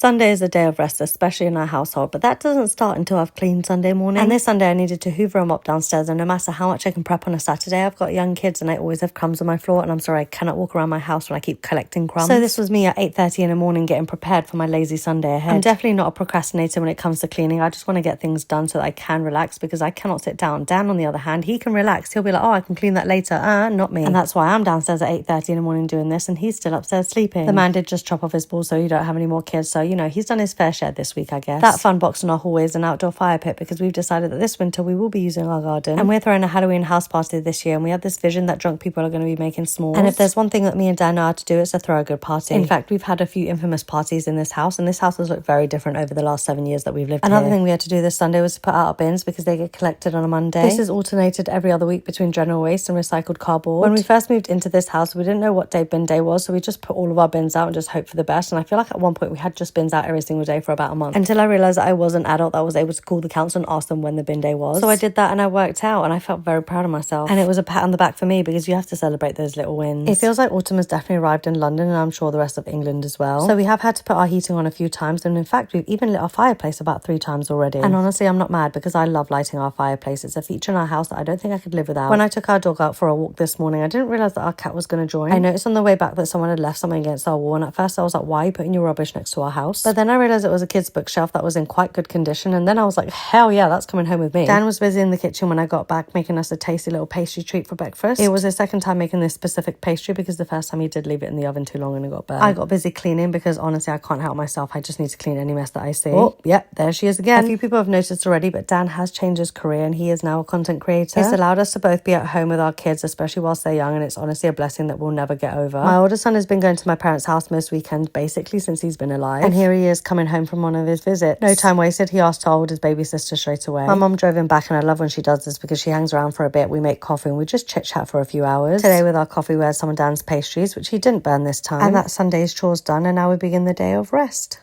Sunday is a day of rest, especially in our household, but that doesn't start until I've cleaned Sunday morning. And this Sunday I needed to hoover and mop downstairs, and no matter how much I can prep on a Saturday, I've got young kids and I always have crumbs on my floor, and I'm sorry, I cannot walk around my house when I keep collecting crumbs. So this was me at 8:30 in the morning getting prepared for my lazy Sunday ahead. I'm definitely not a procrastinator when it comes to cleaning. I just want to get things done so that I can relax, because I cannot sit down. Dan, on the other hand, he can relax. He'll be like, oh, I can clean that later. Not me. And that's why I'm downstairs at 8:30 in the morning doing this, and he's still upstairs sleeping. The man did just chop off his balls, so you don't have any more kids. So, you know, he's done his fair share this week, I guess. That fun box in our hallway is an outdoor fire pit, because we've decided that this winter we will be using our garden. And we're throwing a Halloween house party this year, and we have this vision that drunk people are going to be making s'mores. And if there's one thing that me and Dan know how to do, it's to throw a good party. In fact, we've had a few infamous parties in this house, and this house has looked very different over the last 7 years that we've lived here. Another thing we had to do this Sunday was to put out our bins, because they get collected on a Monday. This is alternated every other week between general waste and recycled cardboard. When we first moved into this house, we didn't know what day bin day was, so we just put all of our bins out and just hope for the best. And I feel like at one point we had just bins out every single day for about a month, until I realised that I was an adult that was able to call the council and ask them when the bin day was. So I did that and I worked out, and I felt very proud of myself. And it was a pat on the back for me, because you have to celebrate those little wins. It feels like autumn has definitely arrived in London, and I'm sure the rest of England as well. So we have had to put our heating on a few times, and in fact we've even lit our fireplace about 3 times already. And honestly, I'm not mad, because I love lighting our fireplace. It's a feature in our house that I don't think I could live without. When I took our dog out for a walk this morning, I didn't realise that our cat was going to join. I noticed on the way back that someone had left something against our wall, and at first I was like, why are you putting your rubbish next to our house? But then I realised it was a kid's bookshelf that was in quite good condition, and then I was like, hell yeah, that's coming home with me. Dan was busy in the kitchen when I got back, making us a tasty little pastry treat for breakfast. It was his second time making this specific pastry, because the first time he did leave it in the oven too long and it got burnt. I got busy cleaning, because honestly I can't help myself. I just need to clean any mess that I see. Oh, yeah, there she is again. A few people have noticed already, but Dan has changed his career, and he is now a content creator. It's allowed us to both be at home with our kids, especially whilst they're young, and it's honestly a blessing that we'll never get over. My older son has been going to my parents' house most weekends, basically since he's been alive, and here he is coming home from one of his visits. No time wasted, he asked to hold his baby sister straight away. My mum drove him back, and I love when she does this, because she hangs around for a bit. We make coffee and we just chit chat for a few hours. Today with our coffee we had some of Dan's pastries, which he didn't burn this time, and that Sunday's chores done, and now we begin the day of rest.